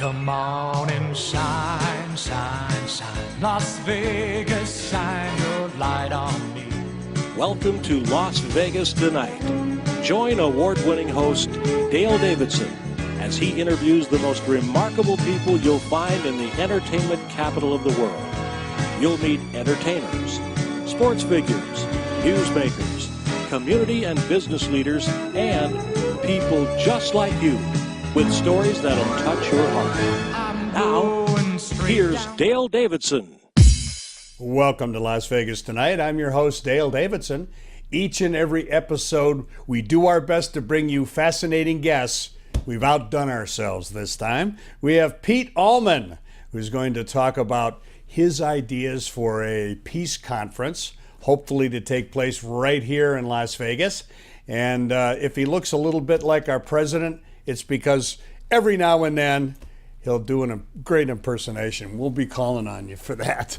Come on and shine, shine, shine. Las Vegas, shine your light on me. Welcome to Las Vegas Tonight. Join award-winning host Dale Davidson as he interviews the most remarkable people you'll find in the entertainment capital of the world. You'll meet entertainers, sports figures, newsmakers, community and business leaders, and people just like you with stories that'll touch your heart. Now, here's Dale Davidson. Welcome to Las Vegas Tonight. I'm your host, Dale Davidson. Each and every episode, we do our best to bring you fascinating guests. We've outdone ourselves this time. We have Pete Allman, who's going to talk about his ideas for a peace conference, hopefully to take place right here in Las Vegas. And if he looks a little bit like our president, it's because every now and then he'll do a great impersonation. We'll be calling on you for that.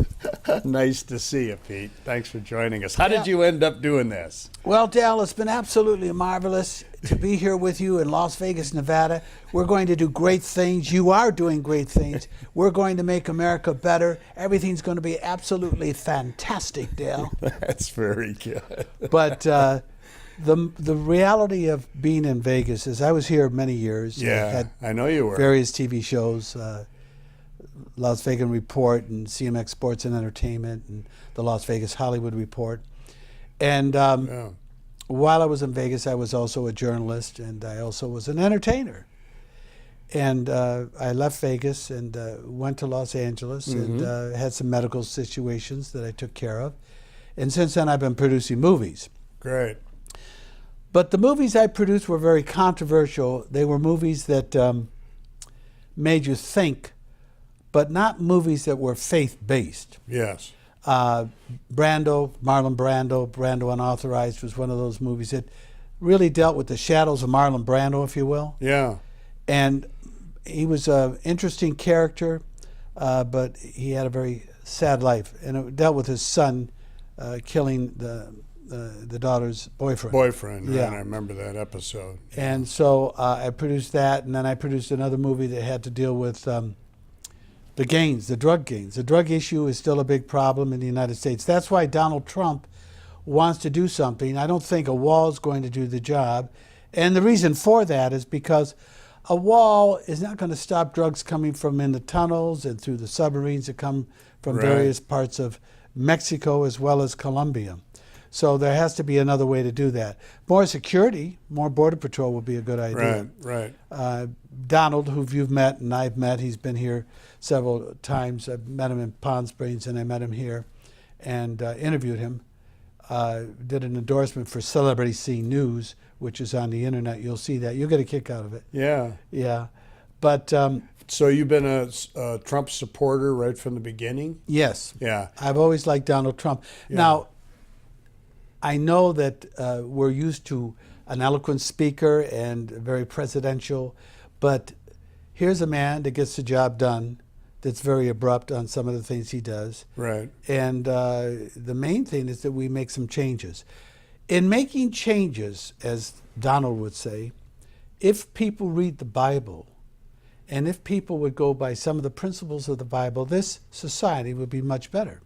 Nice to see you, Pete. Thanks for joining us. How did you end up doing this? Well, Dale, it's been absolutely marvelous to be here with you in Las Vegas, Nevada. We're going to do great things. You are doing great things. We're going to make America better. Everything's going to be absolutely fantastic, Dale. That's very good. But the reality of being in Vegas is I was here many years. Yeah, I know you were. Various TV shows, Las Vegas Report and CMX Sports and Entertainment and the Las Vegas Hollywood Report. And while I was in Vegas, I was also a journalist and I also was an entertainer. And I left Vegas and went to Los Angeles and had some medical situations that I took care of. And since then, I've been producing movies. Great. But the movies I produced were very controversial. They were movies that made you think, but not movies that were faith-based. Yes. Marlon Brando Unauthorized was one of those movies that really dealt with the shadows of Marlon Brando, if you will. Yeah. And he was an interesting character, but he had a very sad life. And it dealt with his son killing the daughter's boyfriend. Yeah, right? I remember that episode. And so I produced that, and then I produced another movie that had to deal with the drug gangs. The drug issue is still a big problem in the United States. That's why Donald Trump wants to do something. I don't think a wall is going to do the job. And the reason for that is because a wall is not going to stop drugs coming from in the tunnels and through the submarines that come from various parts of Mexico as well as Colombia. So there has to be another way to do that. More security, more Border Patrol would be a good idea. Right. Donald, who you've met and I've met, he's been here several times. I've met him in Palm Springs and I met him here and interviewed him. Did an endorsement for Celebrity Scene News, which is on the internet. You'll see that. You'll get a kick out of it. Yeah. Yeah. But so you've been a Trump supporter right from the beginning? yes. Yeah. I've always liked Donald Trump. Yeah. Now, I know that we're used to an eloquent speaker and very presidential, but here's a man that gets the job done that's very abrupt on some of the things he does. Right. And the main thing is that we make some changes. In making changes, as Donald would say, if people read the Bible and if people would go by some of the principles of the Bible, this society would be much better.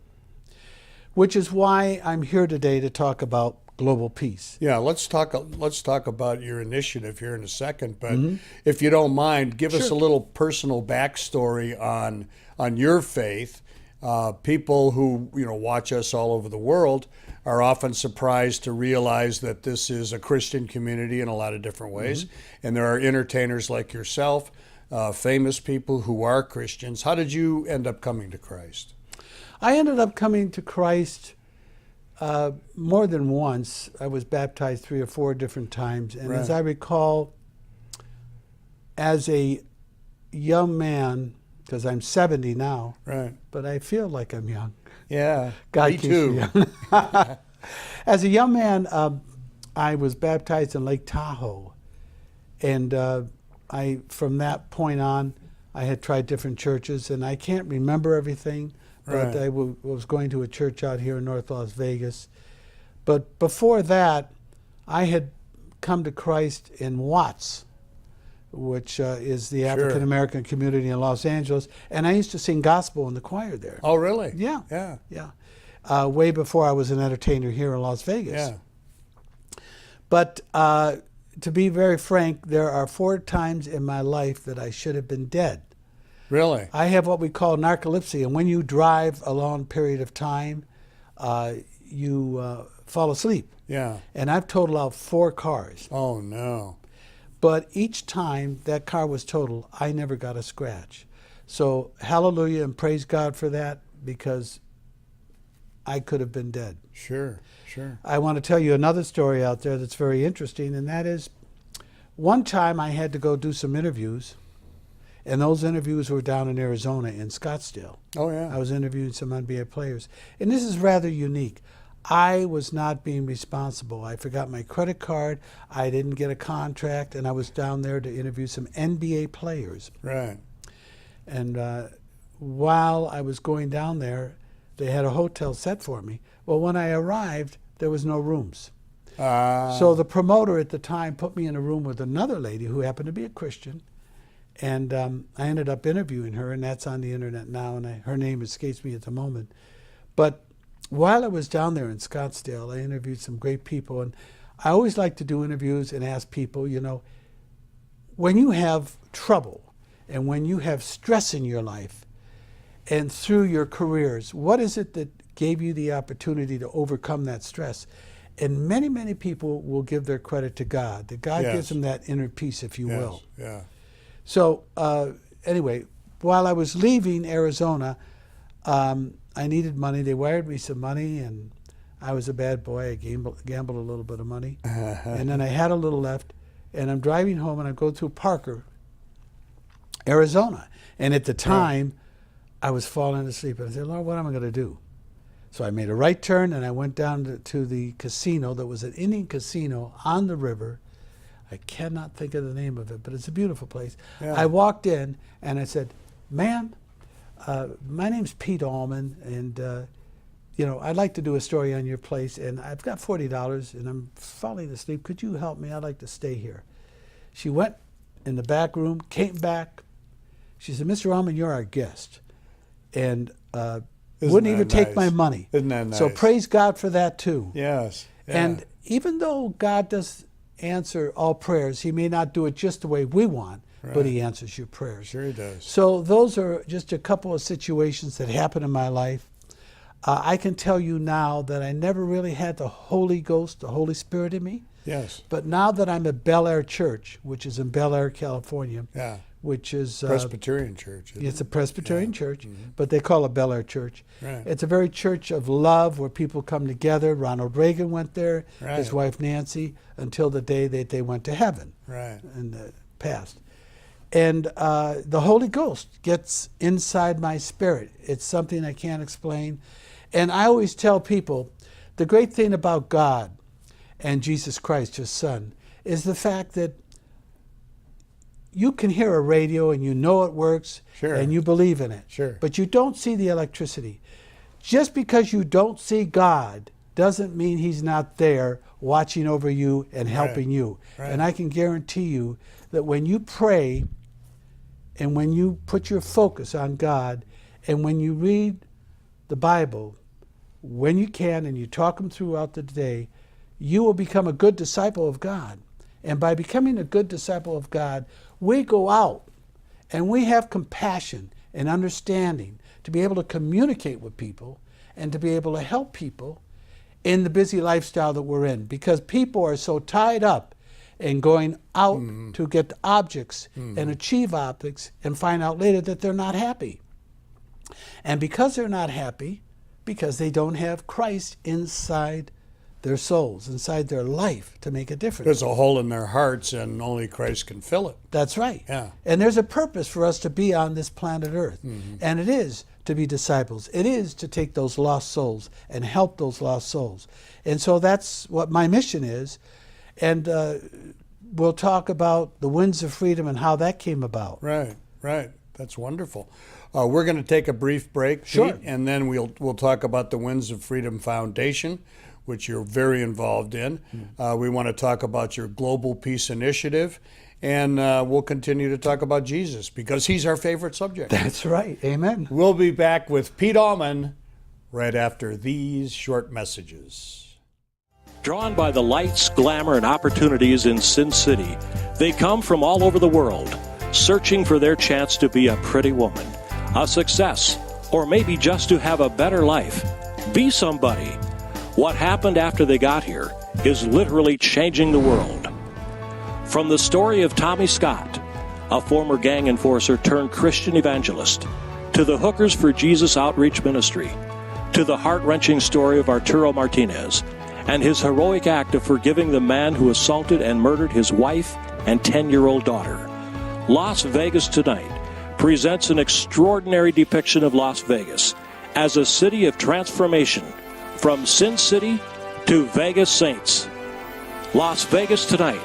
Which is why I'm here today to talk about global peace. Yeah, let's talk about your initiative here in a second. But if you don't mind, give us a little personal backstory on your faith. People who watch us all over the world are often surprised to realize that this is a Christian community in a lot of different ways, and there are entertainers like yourself, famous people who are Christians. How did you end up coming to Christ? I ended up coming to Christ more than once. I was baptized 3 or 4 different times. And as I recall, as a young man, because I'm 70 now, but I feel like I'm young. Yeah, God me keeps too. me young. As a young man, I was baptized in Lake Tahoe. And from that point on, I had tried different churches, and I can't remember everything. But I was going to a church out here in North Las Vegas. But before that, I had come to Christ in Watts, which is the African American community in Los Angeles, and I used to sing gospel in the choir there. Oh, really? Yeah. Yeah. Yeah. Way before I was an entertainer here in Las Vegas. Yeah. But to be very frank, there are 4 times in my life that I should have been dead. Really? I have what we call narcolepsy, and when you drive a long period of time, you fall asleep. Yeah. And I've totaled out 4 cars. Oh, no. But each time that car was totaled, I never got a scratch. So hallelujah and praise God for that, because I could have been dead. Sure, sure. I want to tell you another story out there that's very interesting, and that is one time I had to go do some interviews, and those interviews were down in Arizona in Scottsdale. Oh, yeah. I was interviewing some NBA players. And this is rather unique. I was not being responsible. I forgot my credit card. I didn't get a contract, and I was down there to interview some NBA players. Right. And while I was going down there, they had a hotel set for me. Well, when I arrived, there was no rooms. So the promoter at the time put me in a room with another lady who happened to be a Christian. And I ended up interviewing her, and that's on the internet now, and her name escapes me at the moment. But while I was down there in Scottsdale, I interviewed some great people, and I always like to do interviews and ask people, you know, when you have trouble and when you have stress in your life and through your careers, what is it that gave you the opportunity to overcome that stress? And many, many people will give their credit to God, that God gives them that inner peace, if you will. Yeah. So anyway, while I was leaving Arizona, I needed money. They wired me some money, and I was a bad boy. I gambled a little bit of money. And then I had a little left, and I'm driving home, and I go through Parker, Arizona. And at the time, I was falling asleep. And I said, Lord, what am I going to do? So I made a right turn, and I went down to the casino that was an Indian casino on the river. I cannot think of the name of it, but it's a beautiful place. Yeah. I walked in, and I said, ma'am, my name's Pete Allman, and you know, I'd like to do a story on your place, and I've got $40, and I'm falling asleep. Could you help me? I'd like to stay here. She went in the back room, came back. She said, Mr. Allman, you're our guest. And wouldn't even take my money. Isn't that nice? So praise God for that, too. Yes. Yeah. And even though God does answer all prayers, he may not do it just the way we want, but he answers your prayers. Sure he does. So those are just a couple of situations that happened in my life. I can tell you now that I never really had the Holy Ghost, the Holy Spirit in me. Yes. But now that I'm at Bel Air Church, which is in Bel Air, California, which is Presbyterian church. It's a Presbyterian church, but they call it Bel Air Church. Right. It's a very church of love where people come together. Ronald Reagan went there, his wife Nancy, until the day that they went to heaven in the past. And the Holy Ghost gets inside my spirit. It's something I can't explain. And I always tell people, the great thing about God and Jesus Christ, his son, is the fact that you can hear a radio and you know it works and you believe in it. But you don't see the electricity. Just because you don't see God doesn't mean he's not there watching over you and helping you. And I can guarantee you that when you pray and when you put your focus on God and when you read the Bible, when you can, and you talk them throughout the day, you will become a good disciple of God. And by becoming a good disciple of God, we go out and we have compassion and understanding to be able to communicate with people and to be able to help people in the busy lifestyle that we're in. Because people are so tied up in going out to get objects and achieve objects and find out later that they're not happy. And because they're not happy, because they don't have Christ inside their souls, inside their life to make a difference. There's a hole in their hearts and only Christ can fill it. That's right. Yeah. And there's a purpose for us to be on this planet Earth. And it is to be disciples. It is to take those lost souls and help those lost souls. And so that's what my mission is. And we'll talk about the Winds of Freedom and how that came about. Right. That's wonderful. We're going to take a brief break, Pete, and then we'll talk about the Winds of Freedom Foundation, which you're very involved in. We want to talk about your Global Peace Initiative, and we'll continue to talk about Jesus because he's our favorite subject. That's right. Amen. We'll be back with Pete Allman right after these short messages. Drawn by the lights, glamour, and opportunities in Sin City, they come from all over the world, searching for their chance to be a pretty woman, a success, or maybe just to have a better life. Be somebody. What happened after they got here is literally changing the world. From the story of Tommy Scott, a former gang enforcer turned Christian evangelist, to the Hookers for Jesus Outreach Ministry, to the heart-wrenching story of Arturo Martinez and his heroic act of forgiving the man who assaulted and murdered his wife and 10-year-old daughter. Las Vegas Tonight presents an extraordinary depiction of Las Vegas as a city of transformation, from Sin City to Vegas Saints. Las Vegas Tonight,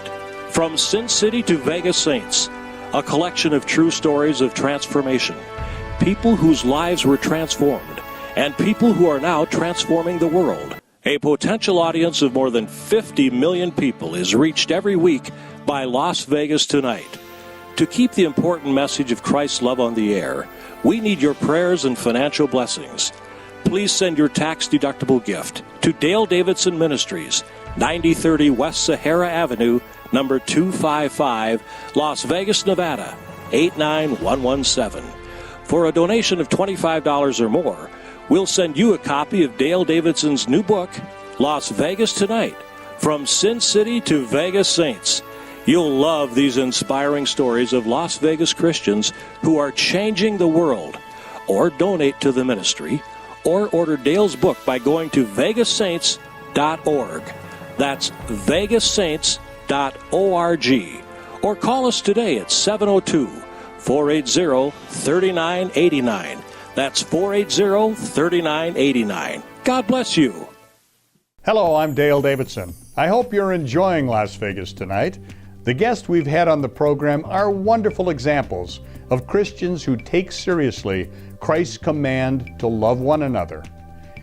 from Sin City to Vegas Saints, a collection of true stories of transformation, people whose lives were transformed, and people who are now transforming the world. A potential audience of more than 50 million people is reached every week by Las Vegas Tonight. To keep the important message of Christ's love on the air, we need your prayers and financial blessings. Please send your tax-deductible gift to Dale Davidson Ministries, 9030 West Sahara Avenue, number 255, Las Vegas, Nevada, 89117. For a donation of $25 or more, we'll send you a copy of Dale Davidson's new book, Las Vegas Tonight, From Sin City to Vegas Saints. You'll love these inspiring stories of Las Vegas Christians who are changing the world. Or donate to the ministry, or order Dale's book by going to vegassaints.org. That's vegassaints.org. Or call us today at 702-480-3989. That's 480-3989. God bless you. Hello, I'm Dale Davidson. I hope you're enjoying Las Vegas Tonight. The guests we've had on the program are wonderful examples of Christians who take seriously Christ's command to love one another.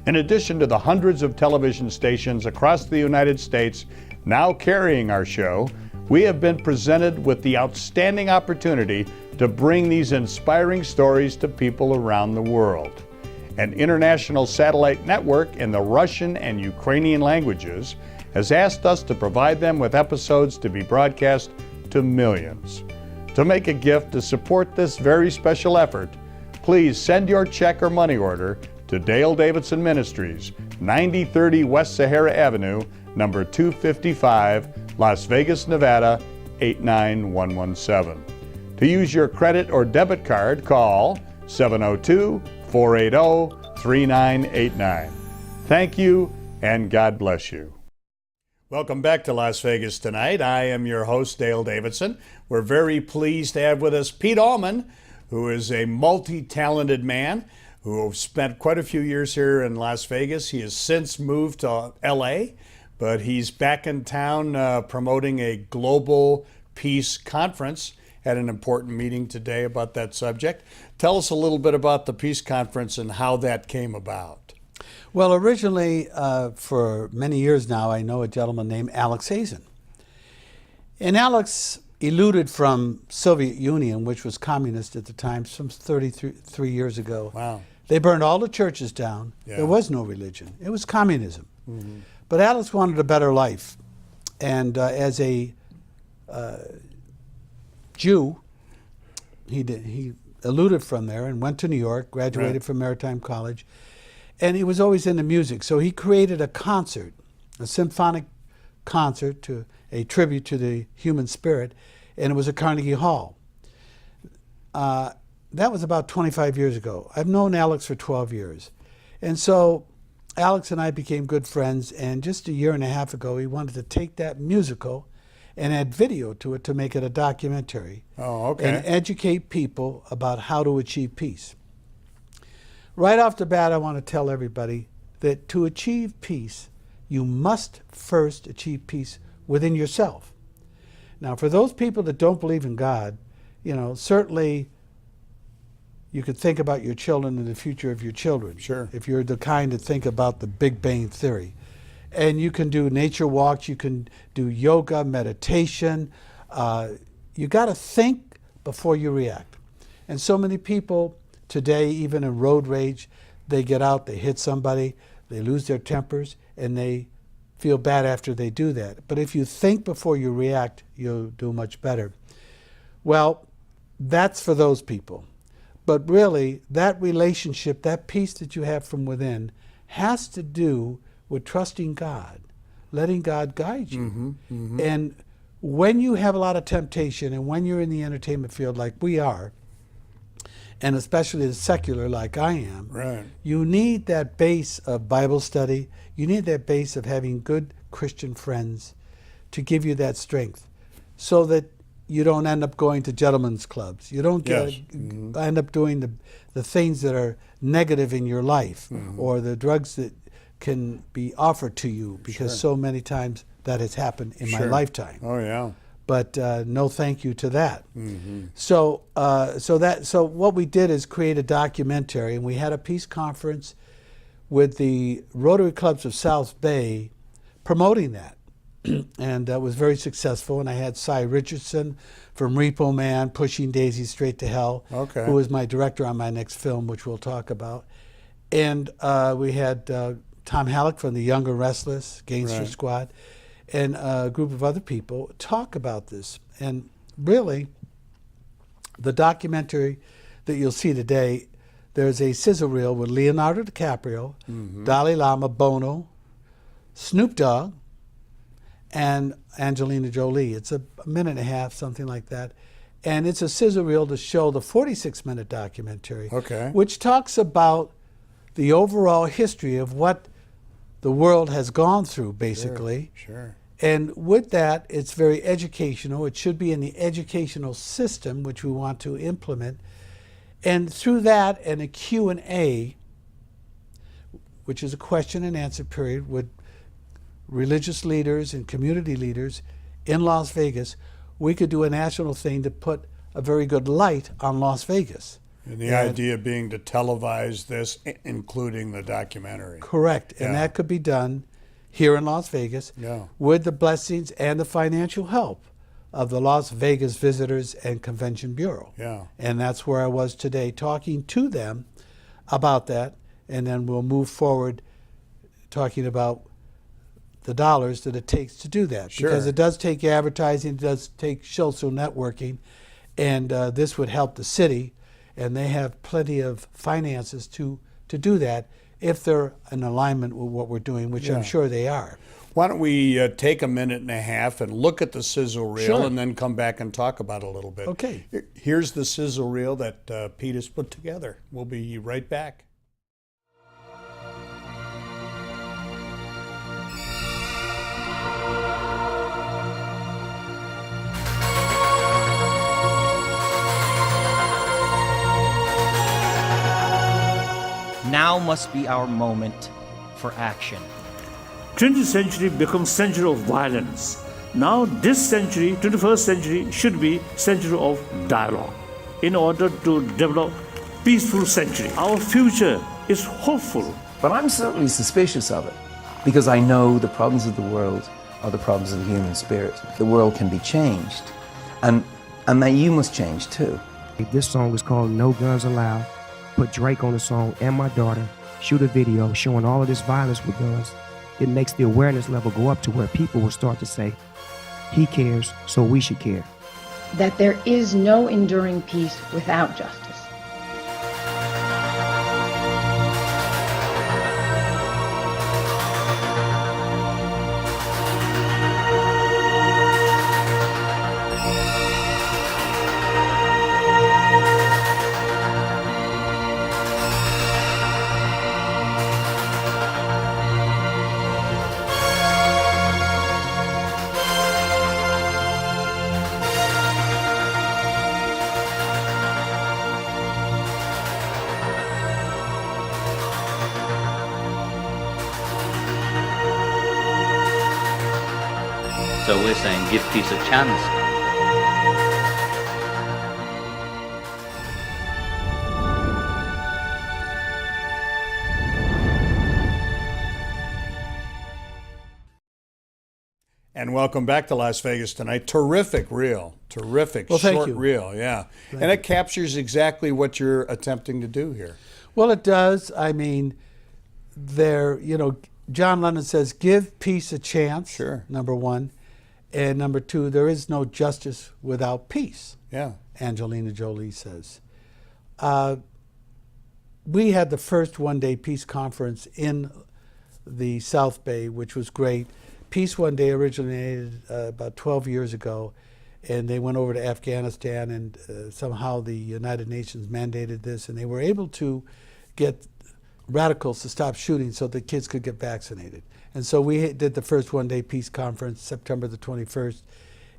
In addition to the hundreds of television stations across the United States now carrying our show, we have been presented with the outstanding opportunity to bring these inspiring stories to people around the world. An international satellite network in the Russian and Ukrainian languages has asked us to provide them with episodes to be broadcast to millions. To make a gift to support this very special effort, please send your check or money order to Dale Davidson Ministries, 9030 West Sahara Avenue, number 255, Las Vegas, Nevada, 89117. To use your credit or debit card, call 702-480-3989. Thank you, and God bless you. Welcome back to Las Vegas Tonight. I am your host, Dale Davidson. We're very pleased to have with us Pete Allman, who is a multi-talented man who spent quite a few years here in Las Vegas. He has since moved to L.A., but he's back in town promoting a global peace conference. Had an important meeting today about that subject. Tell us a little bit about the peace conference and how that came about. Well, originally, for many years now, I know a gentleman named Alex Hazen. And Alex eluded from Soviet Union, which was communist at the time, some 33 years ago. Wow. They burned all the churches down. Yeah. There was no religion. It was communism. Mm-hmm. But Alex wanted a better life. And as a Jew, he eluded from there and went to New York, graduated from Maritime College, and he was always into music. So he created a concert, a symphonic concert, to a tribute to the human spirit, and it was at Carnegie Hall. That was about 25 years ago. I've known Alex for 12 years. And so Alex and I became good friends, and just a year and a half ago, he wanted to take that musical and add video to it to make it a documentary. Oh, okay. And educate people about how to achieve peace. Right off the bat, I want to tell everybody that to achieve peace, you must first achieve peace within yourself. Now, for those people that don't believe in God, certainly you could think about your children and the future of your children. Sure. If you're the kind to think about the Big Bang Theory. And you can do nature walks, you can do yoga, meditation, you got to think before you react. And so many people today, even in road rage, they get out, they hit somebody, they lose their tempers, and they feel bad after they do that. But if you think before you react, you'll do much better. Well, that's for those people. But really, that relationship, that peace that you have from within, has to do with trusting God, letting God guide you. And when you have a lot of temptation, and when you're in the entertainment field like we are, and especially the secular like I am, Right. you need that base of Bible study. You need that base of having good Christian friends to give you that strength, so that you don't end up going to gentlemen's clubs. You don't end up doing the things that are negative in your life, or the drugs that can be offered to you, because so many times that has happened in my lifetime. Oh, yeah. But no thank you to that. So what we did is create a documentary, and we had a peace conference with the Rotary Clubs of South Bay promoting that. And that was very successful. And I had Cy Richardson from Repo Man, Pushing Daisies Straight to Hell, who was my director on my next film, which we'll talk about. And we had Tom Halleck from the Young and Restless, Gangster Squad, and a group of other people talk about this. And really, the documentary that you'll see today, there's a sizzle reel with Leonardo DiCaprio, Dalai Lama, Bono, Snoop Dogg, and Angelina Jolie. It's a minute and a half, something like that. And it's a sizzle reel to show the 46-minute documentary, which talks about the overall history of what the world has gone through, basically. Sure. And with that, it's very educational. It should be in the educational system, which we want to implement. And through that and a Q&A, which is a question and answer period with religious leaders and community leaders in Las Vegas, we could do a national thing to put a very good light on Las Vegas. And the idea being to televise this, including the documentary. Correct. And that could be done here in Las Vegas with the blessings and the financial help of the Las Vegas Visitors and Convention Bureau. And that's where I was today, talking to them about that. And then we'll move forward talking about the dollars that it takes to do that. Because it does take advertising, it does take social networking, and this would help the city, and they have plenty of finances to do that if they're in alignment with what we're doing, which I'm sure they are. Why don't we take a minute and a half and look at the sizzle reel and then come back and talk about it a little bit. Okay. Here's the sizzle reel that Pete has put together. We'll be right back. Now must be our moment for action. 20th century becomes century of violence. Now this century, 21st century, should be century of dialogue in order to develop peaceful century. Our future is hopeful. But I'm certainly suspicious of it because I know the problems of the world are the problems of the human spirit. The world can be changed, and that you must change too. This song is called No Guns Allowed. Put Drake on the song and my daughter, shoot a video showing all of this violence with guns. It makes the awareness level go up to where people will start to say, he cares, so we should care. That there is no enduring peace without justice. So we're saying give peace a chance. And welcome back to Las Vegas Tonight. Terrific reel. Terrific Well, thank short you. reel, yeah. And it captures exactly what you're attempting to do here. Well, it does. I mean, John Lennon says, give peace a chance, Sure. number one. And number two, there is no justice without peace, Yeah. Angelina Jolie says. We had the first one-day peace conference in the South Bay, which was great. Peace One Day originated about 12 years ago, and they went over to Afghanistan, and somehow the United Nations mandated this, and they were able to get radicals to stop shooting so the kids could get vaccinated. And so we did the first one-day peace conference, September the 21st,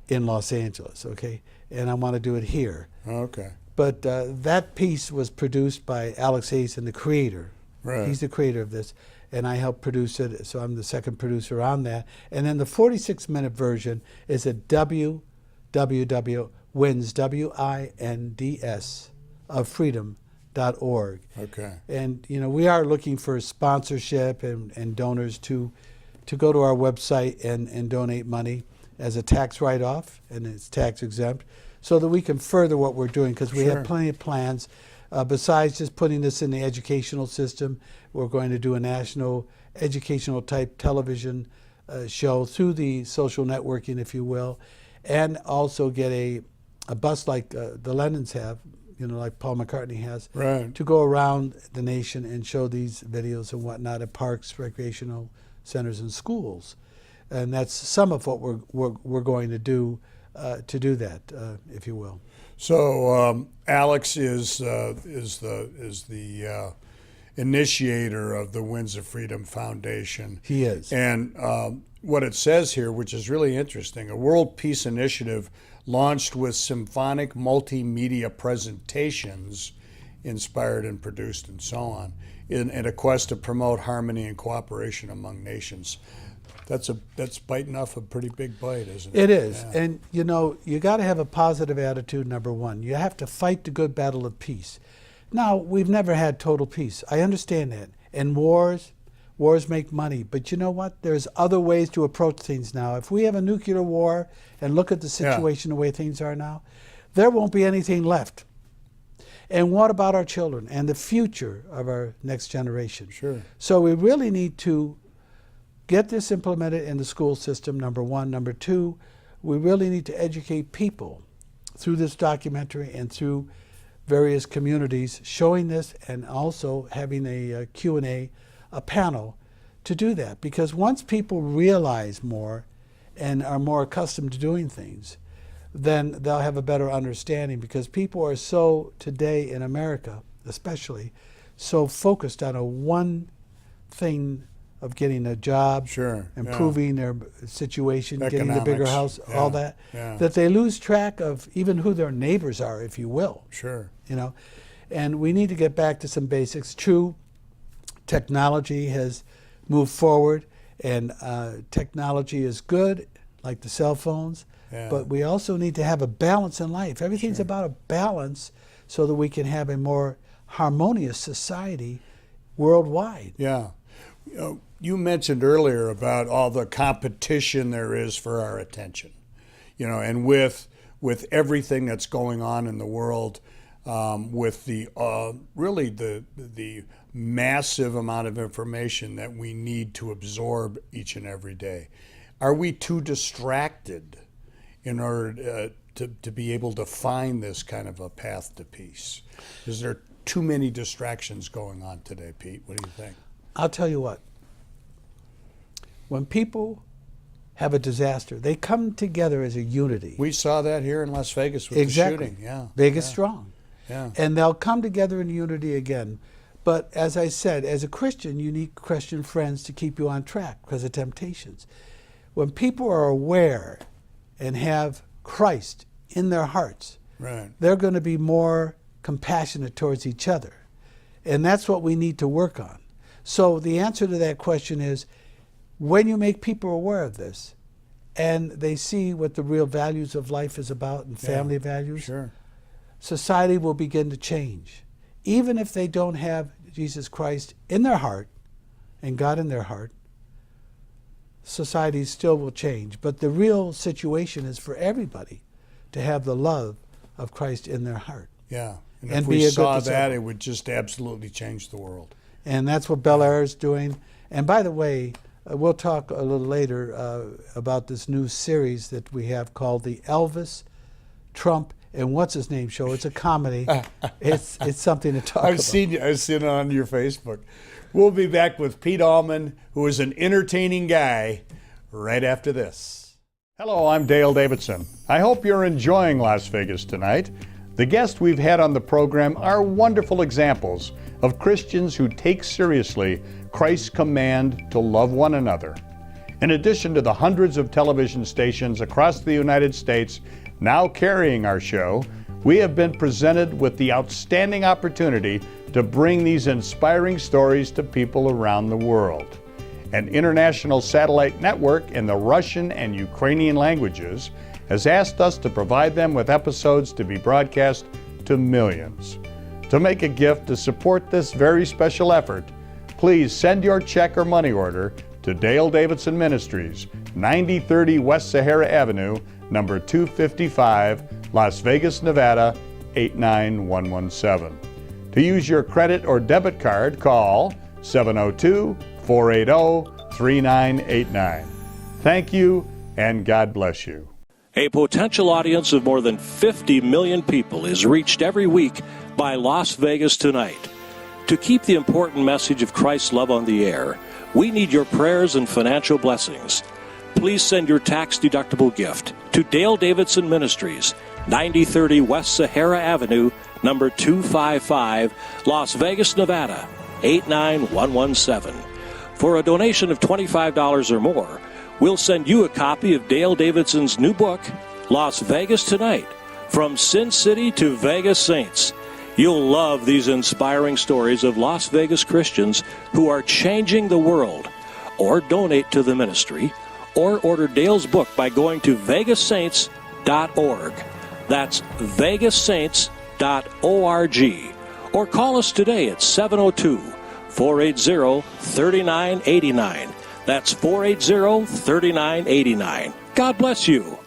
in Los Angeles, okay? And I want to do it here. Okay. But that piece was produced by Alex Hayes, the creator. Right. He's the creator of this, and I helped produce it, so I'm the second producer on that. And then the 46-minute version is at www.wins, WINDS, of freedom.org. Okay. And, we are looking for sponsorship and donors to go to our website and donate money as a tax write-off, and it's tax exempt, so that we can further what we're doing, because we have plenty of plans. Besides just putting this in the educational system, we're going to do a national educational type television show through the social networking, if you will, and also get a bus like the Lennons have, like Paul McCartney has, right, to go around the nation and show these videos and whatnot at parks, recreational centers, and schools. And that's some of what we're going to do that, if you will. So Alex is the initiator of the Winds of Freedom Foundation. He is. And what it says here, which is really interesting, a world peace initiative launched with symphonic multimedia presentations inspired and produced and so on in a quest to promote harmony and cooperation among nations. That's biting off a pretty big bite, isn't it? It is. Yeah. And you got to have a positive attitude, number one. You have to fight the good battle of peace. Now, we've never had total peace. I understand that. And wars make money. But you know what? There's other ways to approach things now. If we have a nuclear war and look at the situation the way things are now, there won't be anything left. And what about our children and the future of our next generation? Sure. So we really need to get this implemented in the school system, number one. Number two, we really need to educate people through this documentary and through various communities showing this, and also having a Q&A, a panel to do that. Because once people realize more and are more accustomed to doing things, then they'll have a better understanding, because people are so, today in America especially, so focused on a one thing of getting a job, improving their situation, getting the bigger house, all that, that they lose track of even who their neighbors are, if you will. Sure. And we need to get back to some basics. True, technology has moved forward, and technology is good, like the cell phones, but we also need to have a balance in life. Everything's about a balance so that we can have a more harmonious society worldwide. Yeah. You mentioned earlier about all the competition there is for our attention, and with everything that's going on in the world, with the really the massive amount of information that we need to absorb each and every day, are we too distracted in order to be able to find this kind of a path to peace? Is there too many distractions going on today, Pete? What do you think? I'll tell you what. When people have a disaster, they come together as a unity. We saw that here in Las Vegas with the shooting. Yeah. Big is strong. Yeah. And they'll come together in unity again. But as I said, as a Christian, you need Christian friends to keep you on track because of temptations. When people are aware and have Christ in their hearts, they're going to be more compassionate towards each other. And that's what we need to work on. So the answer to that question is, when you make people aware of this and they see what the real values of life is about and family values, society will begin to change. Even if they don't have Jesus Christ in their heart and God in their heart, society still will change. But the real situation is for everybody to have the love of Christ in their heart. Yeah. And And if be we a good saw that, disciple. it would just absolutely change the world. And that's what Bel Air is doing. And by the way, we'll talk a little later about this new series that we have called the Elvis, Trump, and What's His Name Show. It's a comedy. It's something to talk about. I've seen it on your Facebook. We'll be back with Pete Allman, who is an entertaining guy, right after this. Hello, I'm Dale Davidson. I hope you're enjoying Las Vegas tonight. The guests we've had on the program are wonderful examples of Christians who take seriously Christ's command to love one another. In addition to the hundreds of television stations across the United States now carrying our show, we have been presented with the outstanding opportunity to bring these inspiring stories to people around the world. An international satellite network in the Russian and Ukrainian languages has asked us to provide them with episodes to be broadcast to millions. To make a gift to support this very special effort, please send your check or money order to Dale Davidson Ministries, 9030 West Sahara Avenue, number 255, Las Vegas, Nevada, 89117. To use your credit or debit card, call 702-480-3989. Thank you, and God bless you. A potential audience of more than 50 million people is reached every week by Las Vegas Tonight. To keep the important message of Christ's love on the air, we need your prayers and financial blessings. Please send your tax-deductible gift to Dale Davidson Ministries, 9030 West Sahara Avenue, number 255, Las Vegas, Nevada, 89117. For a donation of $25 or more, we'll send you a copy of Dale Davidson's new book, Las Vegas Tonight, From Sin City to Vegas Saints. You'll love these inspiring stories of Las Vegas Christians who are changing the world. Or donate to the ministry, or order Dale's book by going to vegassaints.org. That's vegassaints.org. Or call us today at 702-480-3989. That's 480-3989. God bless you.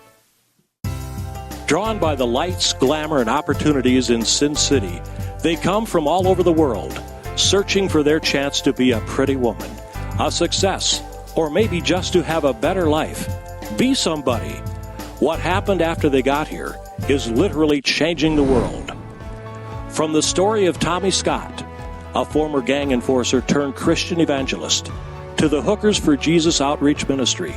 Drawn by the lights, glamour, and opportunities in Sin City, they come from all over the world, searching for their chance to be a pretty woman, a success, or maybe just to have a better life. Be somebody. What happened after they got here is literally changing the world. From the story of Tommy Scott, a former gang enforcer turned Christian evangelist, to the Hookers for Jesus Outreach Ministry,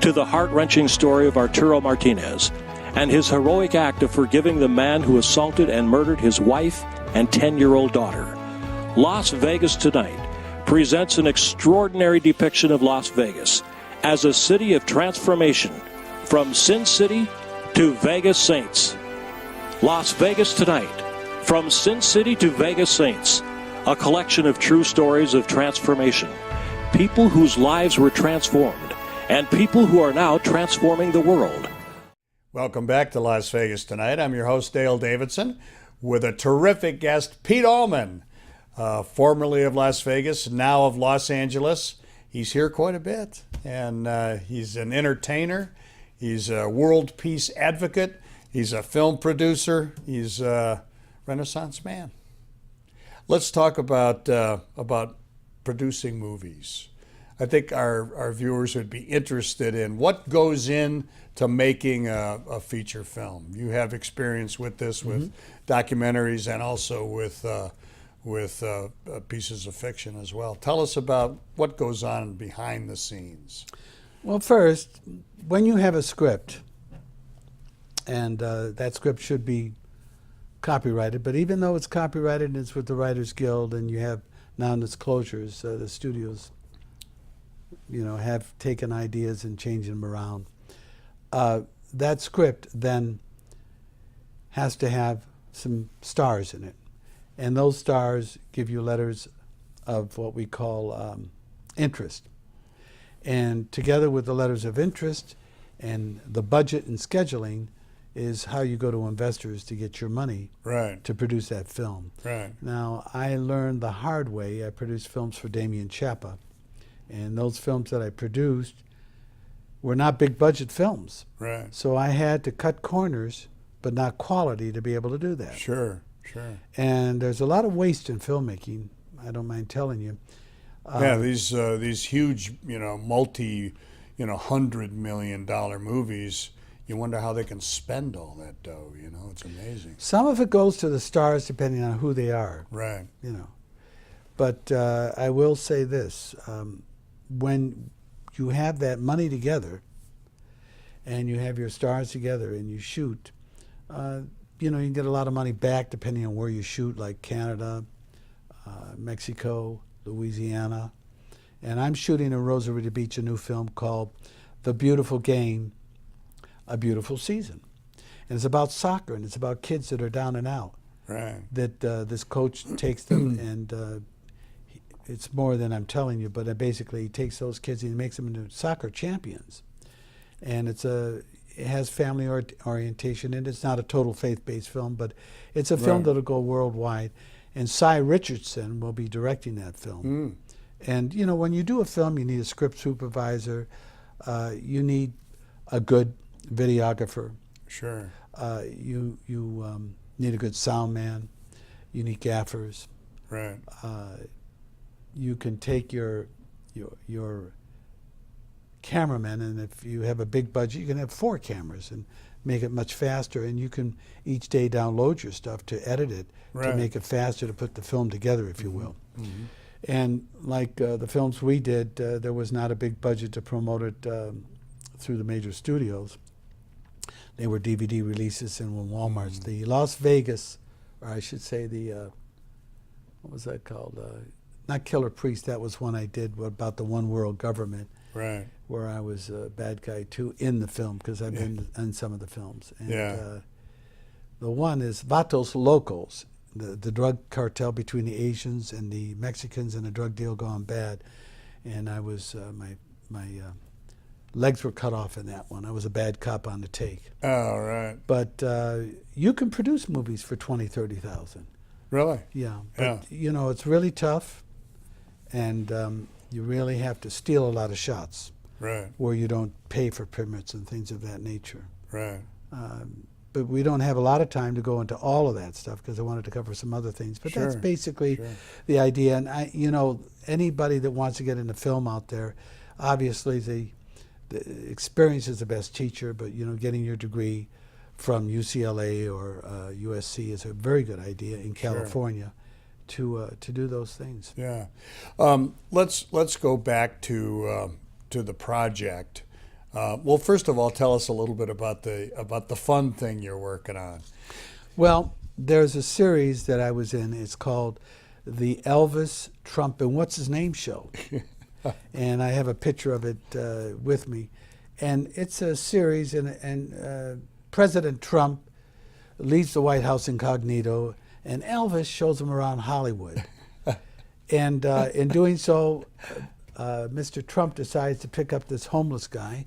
to the heart-wrenching story of Arturo Martinez and his heroic act of forgiving the man who assaulted and murdered his wife and 10-year-old daughter. Las Vegas Tonight presents an extraordinary depiction of Las Vegas as a city of transformation, from Sin City to Vegas Saints. Las Vegas Tonight, From Sin City to Vegas Saints, a collection of true stories of transformation, people whose lives were transformed, and people who are now transforming the world. Welcome back to Las Vegas Tonight. I'm your host, Dale Davidson, with a terrific guest, Pete Allman, formerly of Las Vegas, now of Los Angeles. He's here quite a bit, and he's an entertainer. He's a world peace advocate. He's a film producer. He's a Renaissance man. Let's talk about producing movies. I think our viewers would be interested in what goes in to making a feature film. You have experience with this, with documentaries, and also with pieces of fiction as well. Tell us about what goes on behind the scenes. Well, first, when you have a script, and that script should be copyrighted, but even though it's copyrighted and it's with the Writers Guild and you have non-disclosures, the studios, have taken ideas and changed them around. That script then has to have some stars in it. And those stars give you letters of what we call interest. And together with the letters of interest and the budget and scheduling is how you go to investors to get your money to produce that film. Now, I learned the hard way. I produced films for Damien Chapa. And those films that I produced were not big budget films. Right. So I had to cut corners, but not quality, to be able to do that. Sure, sure. And there's a lot of waste in filmmaking, I don't mind telling you. Yeah, these huge, multi, $100 million movies. You wonder how they can spend all that dough. It's amazing. Some of it goes to the stars, depending on who they are. Right. But I will say this: when you have that money together, and you have your stars together, and you shoot, you can get a lot of money back depending on where you shoot, like Canada, Mexico, Louisiana. And I'm shooting in Rosarito Beach a new film called The Beautiful Game, A Beautiful Season. And it's about soccer, and it's about kids that are down and out. Right. That this coach takes them, and it's more than I'm telling you, but basically he takes those kids and he makes them into soccer champions. And it has family orientation, and it's not a total faith-based film, but it's a film that'll go worldwide. And Cy Richardson will be directing that film. And when you do a film, you need a script supervisor, you need a good videographer. Sure. You need a good sound man. You need gaffers. Right. You can take your cameraman, and if you have a big budget, you can have 4 cameras and make it much faster. And you can each day download your stuff to edit it to make it faster to put the film together, if you will. Mm-hmm. And like the films we did, there was not a big budget to promote it through the major studios. They were DVD releases and were Walmart's. The Las Vegas, or I should say the, what was that called? Not Killer Priest, that was one I did about the one world government. Right. Where I was a bad guy too in the film, because I've been in some of the films. And the one is Vatos Locos, the drug cartel between the Asians and the Mexicans, and a drug deal gone bad. And I was, my legs were cut off in that one. I was a bad cop on the take. Oh, right. But you can produce movies for 20, 30,000. Really? Yeah. But, it's really tough, and you really have to steal a lot of shots. Right. Where you don't pay for permits and things of that nature. Right. But we don't have a lot of time to go into all of that stuff, because I wanted to cover some other things. But that's basically the idea. And anybody that wants to get into film out there, obviously the experience is the best teacher. But getting your degree from UCLA or USC is a very good idea in California to do those things. Yeah. Let's go back to the project. Well, first of all, tell us a little bit about the fun thing you're working on. Well, there's a series that I was in. It's called the Elvis, Trump, and What's His Name Show. And I have a picture of it with me. And it's a series, and President Trump leaves the White House incognito, and Elvis shows him around Hollywood. And in doing so, Mr. Trump decides to pick up this homeless guy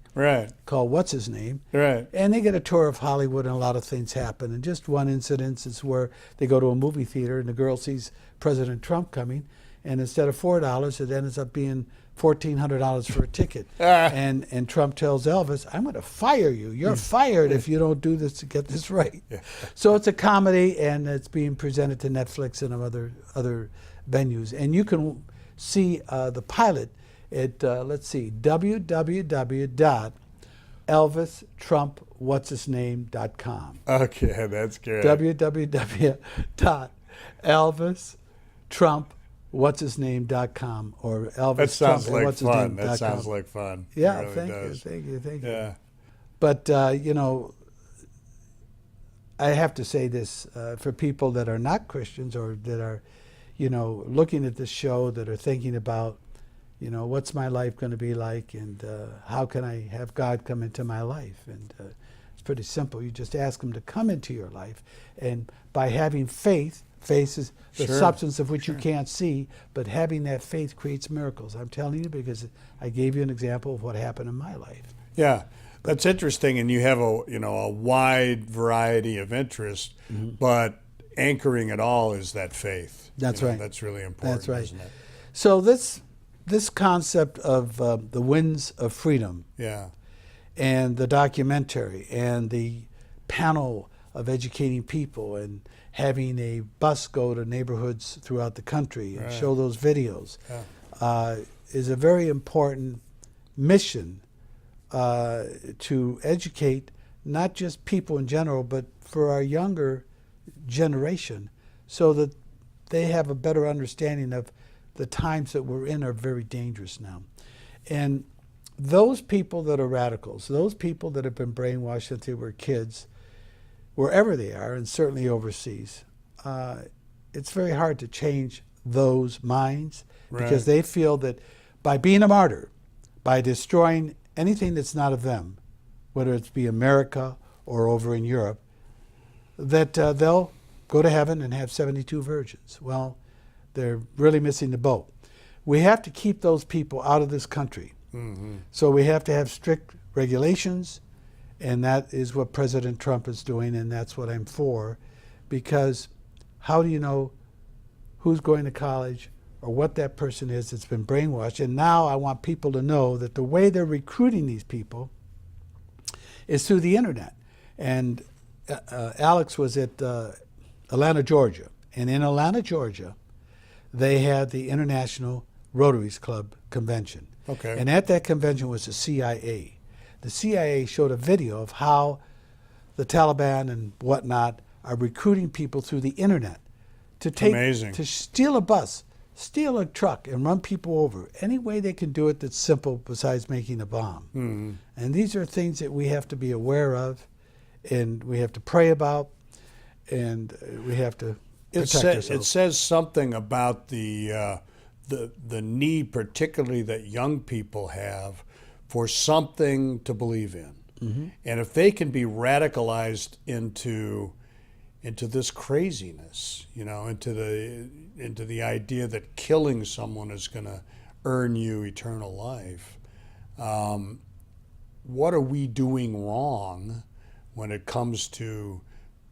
called What's His Name. Right. And they get a tour of Hollywood, and a lot of things happen. And just one incident is where they go to a movie theater, and the girl sees President Trump coming, and instead of $4, it ends up being $1,400 for a ticket. And Trump tells Elvis, I'm going to fire you. You're fired if you don't do this to get this right. So it's a comedy, and it's being presented to Netflix and other venues. And you can see the pilot at, www.elvistrumpwhatshisname.com. Okay, that's good. www.elvistrumpwhatshisname.com or Elvis. That sounds Trump like fun. That .com. sounds like fun. Yeah, it really thank you. Yeah. But, I have to say this, for people that are not Christians or that are, looking at this show, that are thinking about, what's my life going to be like, and how can I have God come into my life? And it's pretty simple. You just ask him to come into your life. And by having faith is the substance of which you can't see, but having that faith creates miracles. I'm telling you, because I gave you an example of what happened in my life. Yeah. That's interesting, and you have a wide variety of interests, but anchoring it all is that faith. That's right. That's really important. That's right. Isn't it? So this concept of the winds of freedom, and the documentary and the panel of educating people and having a bus go to neighborhoods throughout the country and show those videos is a very important mission to educate not just people in general, but for our younger generation, so that they have a better understanding of the times that we're in are very dangerous now. And those people that are radicals, those people that have been brainwashed since they were kids, wherever they are, and certainly overseas, it's very hard to change those minds because they feel that by being a martyr, by destroying anything that's not of them, whether it's be America or over in Europe, that they'll go to heaven and have 72 virgins. Well, they're really missing the boat. We have to keep those people out of this country. So we have to have strict regulations, and that is what President Trump is doing, and that's what I'm for, because how do you know who's going to college or what that person is that's been brainwashed? And now I want people to know that the way they're recruiting these people is through the internet. And Alex was at Atlanta, Georgia, and in Atlanta, Georgia, they had the International Rotaries Club convention. Okay. And at that convention was the CIA. The CIA showed a video of how the Taliban and whatnot are recruiting people through the internet to take, Amazing. to steal a bus, steal a truck, and run people over. Any way they can do it that's simple besides making a bomb. And these are things that we have to be aware of, and we have to pray about, and we have to protect ourselves. It says something about the need, particularly that young people have, for something to believe in. And if they can be radicalized into this craziness, you know, into the idea that killing someone is going to earn you eternal life, what are we doing wrong when it comes to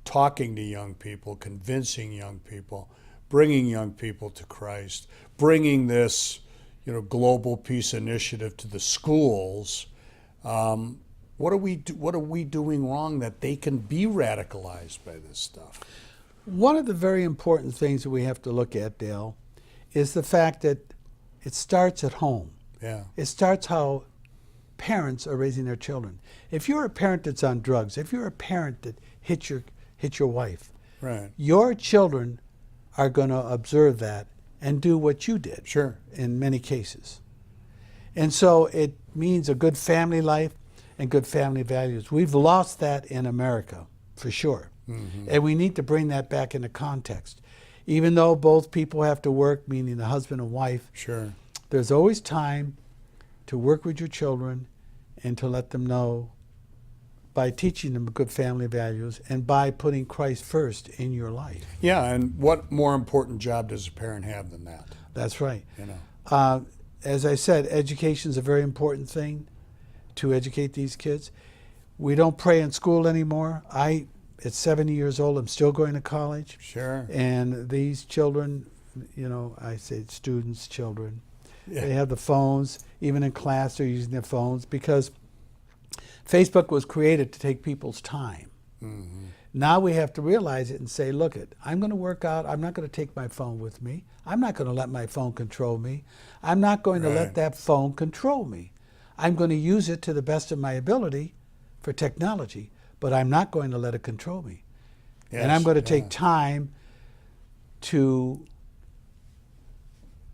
talking to young people, convincing young people, bringing young people to Christ, bringing this, you know, global peace initiative to the schools? What are we doing wrong that they can be radicalized by this stuff? One of the very important things that we have to look at, Dale, is the fact that it starts at home. Yeah. It starts how parents are raising their children. If you're a parent that's on drugs, if you're a parent that hit your wife, Right. your children are going to observe that and do what you did. Sure. In many cases. And so it means a good family life and good family values. We've lost that in America, for sure. And we need to bring that back into context. Even though both people have to work, meaning the husband and wife, Sure. there's always time to work with your children and to let them know by teaching them good family values and by putting Christ first in your life. Yeah, and what more important job does a parent have than that? That's right. You know. As I said, education is a very important thing to educate these kids. We don't pray in school anymore. At 70 years old, I'm still going to college. Sure. And these children, you know, I say students, children, they have the phones. Even in class, they're using their phones because Facebook was created to take people's time. Now we have to realize it and say, look, I'm going to work out. I'm not going to take my phone with me. I'm not going to let my phone control me. I'm not going to let that phone control me. I'm going to use it to the best of my ability for technology, but I'm not going to let it control me. And I'm going to take time to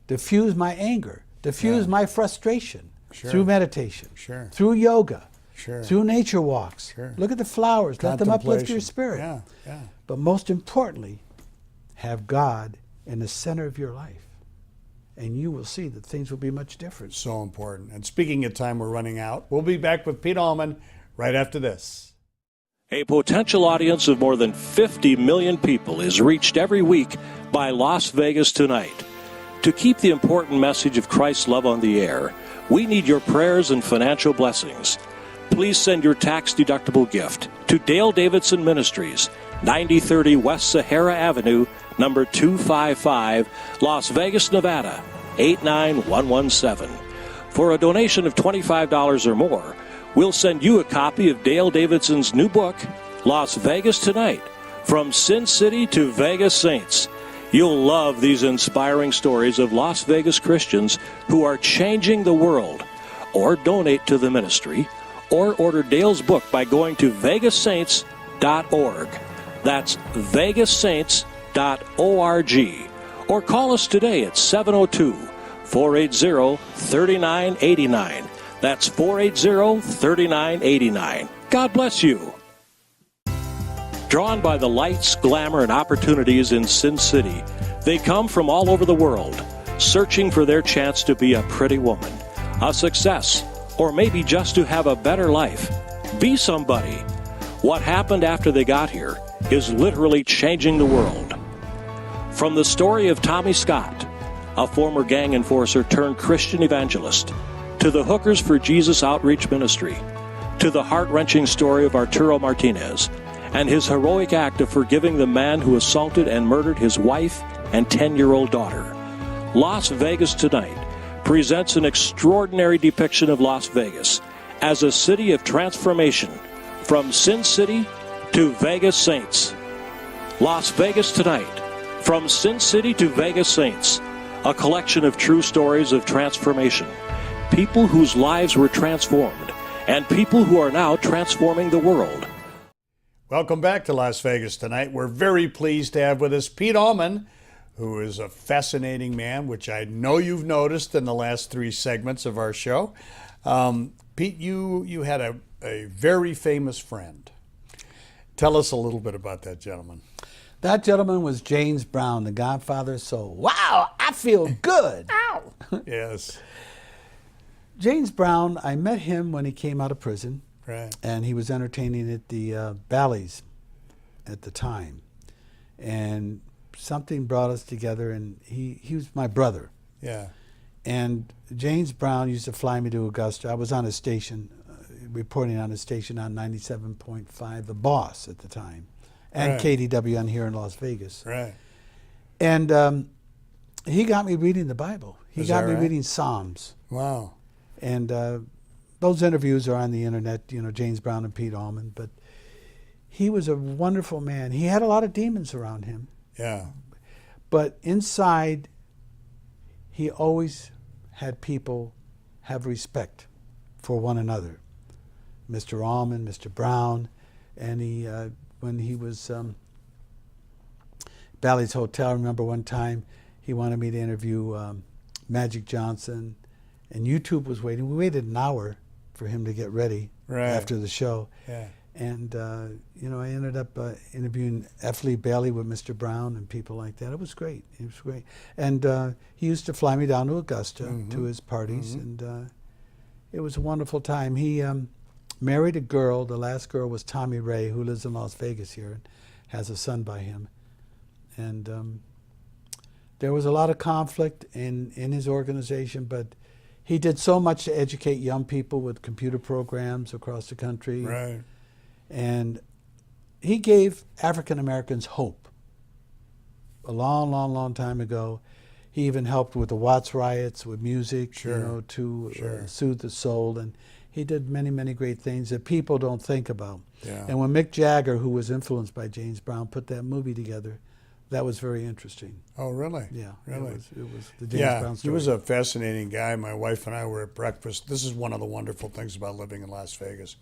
diffuse my anger, diffuse my frustration through meditation, through yoga, through nature walks. Look at the flowers. Let them uplift your spirit. But most importantly, have God in the center of your life. And you will see that things will be much different. So important. And speaking of time, we're running out. We'll be back with Pete Allman right after this. A potential audience of more than 50 million people is reached every week by Las Vegas Tonight. To keep the important message of Christ's love on the air, we need your prayers and financial blessings. Please send your tax-deductible gift to Dale Davidson Ministries, 9030 West Sahara Avenue, number 255, Las Vegas, Nevada, 89117. For a donation of $25 or more, we'll send you a copy of Dale Davidson's new book, Las Vegas Tonight, From Sin City to Vegas Saints. You'll love these inspiring stories of Las Vegas Christians who are changing the world. Or donate to the ministry, or order Dale's book by going to vegassaints.org. That's vegassaints.org. Or call us today at 702-480-3989. That's 480-3989. God bless you. Drawn by the lights, glamour, and opportunities in Sin City, they come from all over the world, searching for their chance to be a pretty woman, a success, or maybe just to have a better life. Be somebody. What happened after they got here is literally changing the world. From the story of Tommy Scott, a former gang enforcer turned Christian evangelist, to the Hookers for Jesus Outreach Ministry, to the heart-wrenching story of Arturo Martinez and his heroic act of forgiving the man who assaulted and murdered his wife and 10-year-old daughter. Las Vegas Tonight presents an extraordinary depiction of Las Vegas as a city of transformation, from Sin City to Vegas Saints. Las Vegas Tonight, From Sin City to Vegas Saints, a collection of true stories of transformation, people whose lives were transformed, and people who are now transforming the world. Welcome back to Las Vegas Tonight. We're very pleased to have with us Pete Allman, who is a fascinating man, which I know you've noticed in the last 3 segments of our show. Pete, you had a very famous friend. Tell us a little bit about that gentleman. That gentleman was James Brown, the Godfather of Soul. Wow, I feel good. Ow! Yes. James Brown, I met him when he came out of prison. Right. And he was entertaining at the Bally's at the time. And something brought us together, and he was my brother. Yeah. And James Brown used to fly me to Augusta. I was on a station, reporting on a station on 97.5, The Boss at the time, and right. KDWN here in Las Vegas. Right. And he got me reading the Bible. He Is got that me right? reading Psalms. Wow. And those interviews are on the internet, James Brown and Pete Allman. But he was a wonderful man. He had a lot of demons around him. Yeah. But inside, he always had people have respect for one another. Mr. Allman, Mr. Brown, and he, when he was Bally's Hotel, I remember one time he wanted me to interview Magic Johnson, and YouTube was waiting. We waited an hour for him to get ready after the show. Yeah. And, I ended up interviewing F. Lee Bailey with Mr. Brown and people like that. It was great. It was great. And he used to fly me down to Augusta to his parties, and it was a wonderful time. He married a girl. The last girl was Tommy Ray, who lives in Las Vegas here and has a son by him. And there was a lot of conflict in his organization, but he did so much to educate young people with computer programs across the country. Right. And he gave African Americans hope. A long, long, long time ago, he even helped with the Watts riots with music, to soothe the soul. And he did many, many great things that people don't think about. Yeah. And when Mick Jagger, who was influenced by James Brown, put that movie together, that was very interesting. Oh, really? Yeah. Really? It was the James Brown story. He was a fascinating guy. My wife and I were at breakfast. This is one of the wonderful things about living in Las Vegas.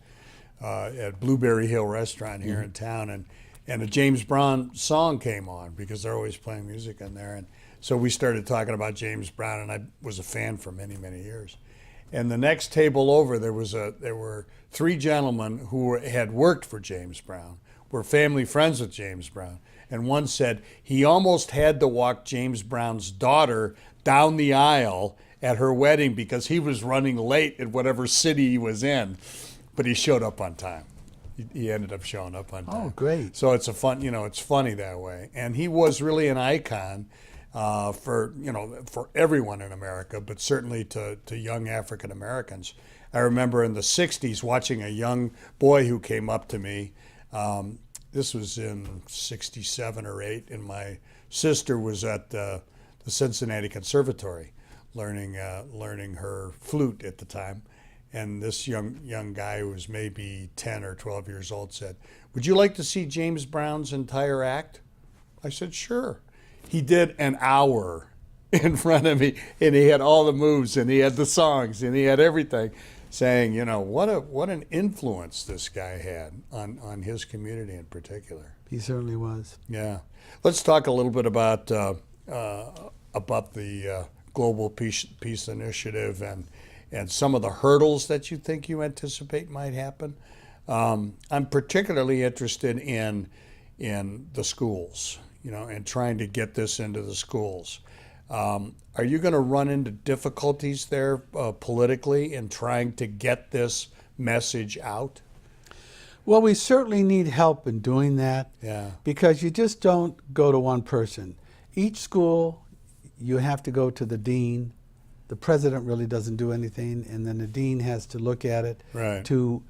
At Blueberry Hill Restaurant here in town, and a James Brown song came on because they're always playing music in there, and so we started talking about James Brown, and I was a fan for many, many years. And the next table over, there were 3 gentlemen who had worked for James Brown, were family friends with James Brown, and one said he almost had to walk James Brown's daughter down the aisle at her wedding because he was running late at whatever city he was in. But he showed up on time. He ended up showing up on time. Oh, great. So it's it's funny that way. And he was really an icon for everyone in America, but certainly to young African Americans. I remember in the 60s watching a young boy who came up to me. This was in 67 or 8, and my sister was at the Cincinnati Conservatory learning her flute at the time. and this young guy who was maybe 10 or 12 years old said, "Would you like to see James Brown's entire act?" I said, "Sure." He did an hour in front of me, and he had all the moves, and he had the songs, and he had everything, saying, what an influence this guy had on his community in particular. He certainly was. Yeah. Let's talk a little bit about the Global Peace Initiative and some of the hurdles that you think you anticipate might happen. I'm particularly interested in the schools, and trying to get this into the schools. Are you going to run into difficulties there politically in trying to get this message out? Well, we certainly need help in doing that. Yeah. Because you just don't go to one person. Each school, you have to go to the dean. The president really doesn't do anything, and then the dean has to look at it Right. to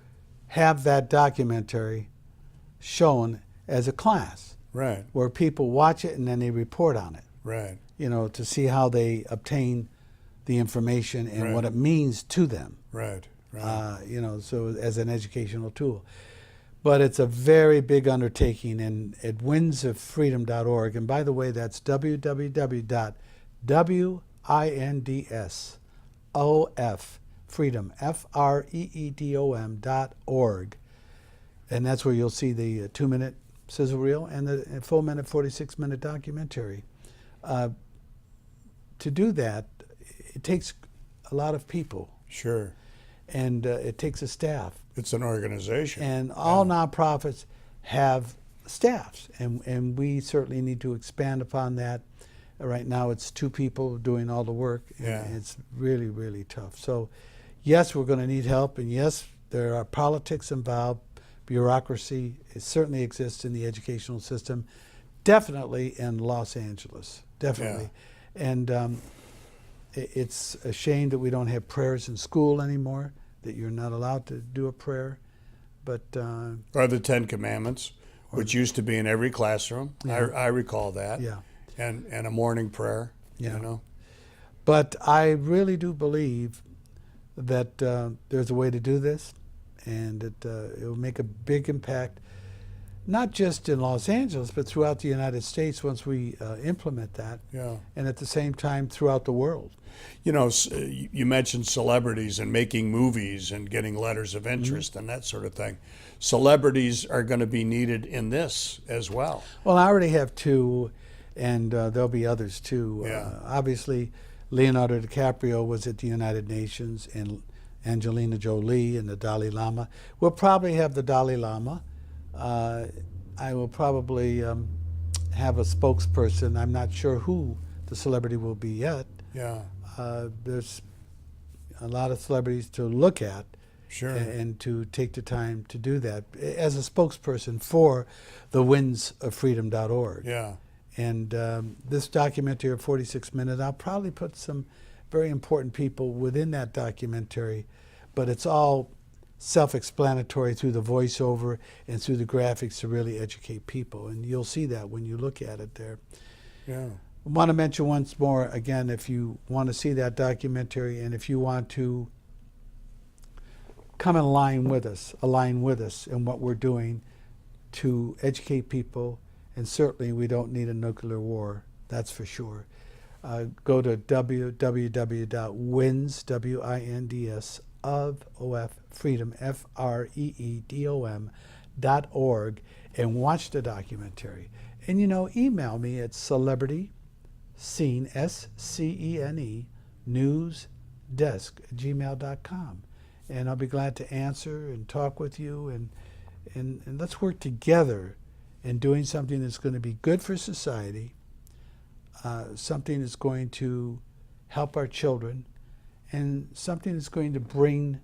have that documentary shown as a class. Right. Where people watch it and then they report on it. Right. To see how they obtain the information and Right. what it means to them. Right. Right. So as an educational tool. But it's a very big undertaking, and at windsoffreedom.org. And by the way, that's www.windsofreedom, freedom.org. And that's where you'll see the 2-minute sizzle reel and the full minute, 46-minute documentary. To do that, it takes a lot of people. Sure. And it takes a staff. It's an organization. And all nonprofits have staffs, and we certainly need to expand upon that. Right now it's 2 people doing all the work, and it's really, really tough. So yes, we're going to need help, and yes, there are politics involved. Bureaucracy, it certainly exists in the educational system, definitely in Los Angeles, definitely. Yeah. And it's a shame that we don't have prayers in school anymore, that you're not allowed to do a prayer. But or the 10 Commandments, which used to be in every classroom. Yeah. I recall that. Yeah. And a morning prayer. Yeah. But I really do believe that there's a way to do this, and that it will make a big impact, not just in Los Angeles, but throughout the United States once we implement that. Yeah. And at the same time throughout the world. You mentioned celebrities and making movies and getting letters of interest and that sort of thing. Celebrities are going to be needed in this as well. Well, I already have 2, and there'll be others too. Yeah. Obviously, Leonardo DiCaprio was at the United Nations, and Angelina Jolie and the Dalai Lama. We'll probably have the Dalai Lama. I will probably have a spokesperson. I'm not sure who the celebrity will be yet. Yeah. There's a lot of celebrities to look at. Sure. And to take the time to do that as a spokesperson for the windsoffreedom.org. Yeah. And this documentary of 46 minutes, I'll probably put some very important people within that documentary, but it's all self-explanatory through the voiceover and through the graphics to really educate people. And you'll see that when you look at it there. Yeah. I want to mention once more, again, if you want to see that documentary and if you want to come in line with us in what we're doing to educate people, and certainly we don't need a nuclear war, that's for sure. Go to www.winds, W-I-N-D-S, of freedom, freedom.org, and watch the documentary. And email me at celebrity scene, SCENE, newsdesk@gmail.com. And I'll be glad to answer and talk with you, and let's work together in doing something that's going to be good for society, something that's going to help our children, and something that's going to bring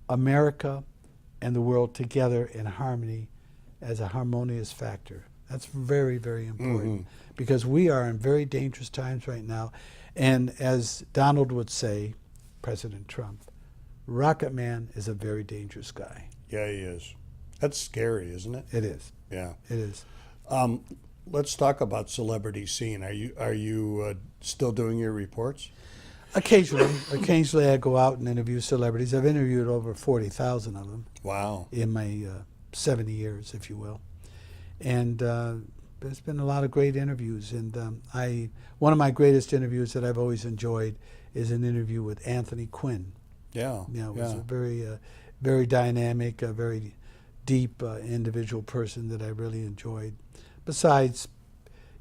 America and the world together in harmony as a harmonious factor. That's very, very important, because we are in very dangerous times right now. And as Donald would say, President Trump, Rocket Man is a very dangerous guy. Yeah, he is. That's scary, isn't it? It is. Yeah. It is. Let's talk about Celebrity Scene. Are you still doing your reports? Occasionally I go out and interview celebrities. I've interviewed over 40,000 of them. Wow. In my 70 years, if you will. And there's been a lot of great interviews. And one of my greatest interviews that I've always enjoyed is an interview with Anthony Quinn. Yeah. It was a very dynamic, a very deep individual person that I really enjoyed. Besides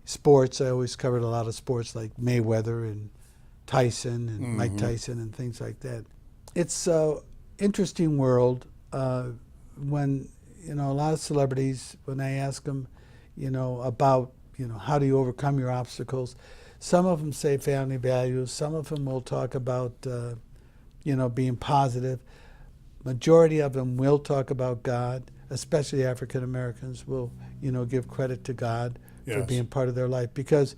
sports, I always covered a lot of sports like Mayweather and Tyson and Mike Tyson and things like that. It's an interesting world when, a lot of celebrities, when I ask them, about, how do you overcome your obstacles, some of them say family values, some of them will talk about, being positive. Majority of them will talk about God, especially African Americans will, give credit to God for being part of their life, because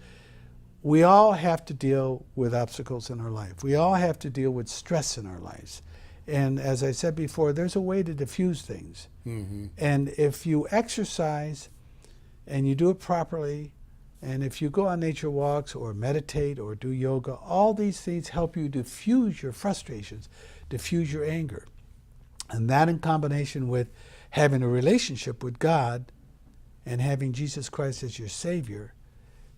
we all have to deal with obstacles in our life. We all have to deal with stress in our lives. And as I said before, there's a way to diffuse things. And if you exercise and you do it properly, and if you go on nature walks or meditate or do yoga, all these things help you diffuse your frustrations, diffuse your anger. And that in combination with having a relationship with God and having Jesus Christ as your Savior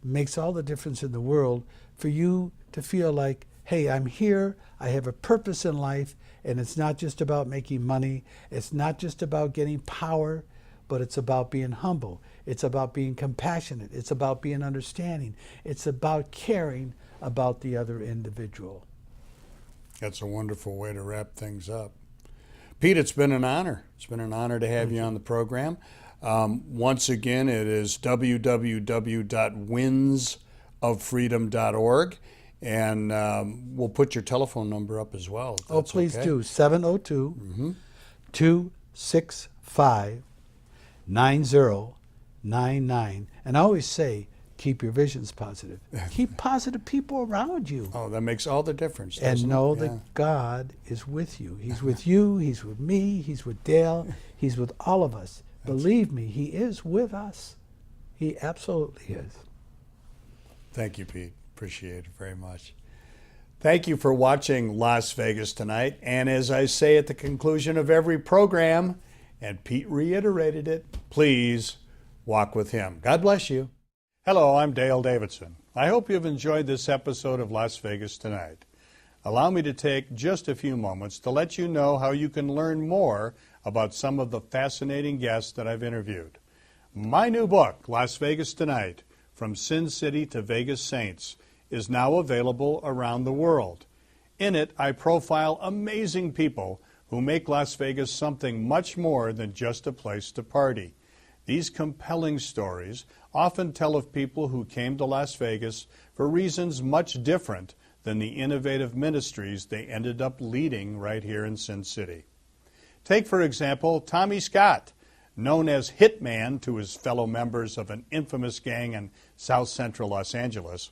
makes all the difference in the world for you to feel like, hey, I'm here, I have a purpose in life, and it's not just about making money, it's not just about getting power, but it's about being humble, it's about being compassionate, it's about being understanding, it's about caring about the other individual. That's a wonderful way to wrap things up. Pete, it's been an honor. It's been an honor to have you on the program. Once again, it is www.windsoffreedom.org, and we'll put your telephone number up as well. Oh, please do. 702-265-9099. And I always say, keep your visions positive. Keep positive people around you. Oh, that makes all the difference. And know that God is with you. He's with you, He's with me, He's with Dale, He's with all of us. Believe me, He is with us. He absolutely is. Thank you, Pete. Appreciate it very much. Thank you for watching Las Vegas Tonight. And as I say at the conclusion of every program, and Pete reiterated it, please walk with Him. God bless you. Hello, I'm Dale Davidson. I hope you've enjoyed this episode of Las Vegas Tonight. Allow me to take just a few moments to let you know how you can learn more about some of the fascinating guests that I've interviewed. My new book, Las Vegas Tonight, From Sin City to Vegas Saints, is now available around the world. In it, I profile amazing people who make Las Vegas something much more than just a place to party. These compelling stories often tell of people who came to Las Vegas for reasons much different than the innovative ministries they ended up leading right here in Sin City. Take, for example, Tommy Scott, known as Hitman to his fellow members of an infamous gang in South Central Los Angeles.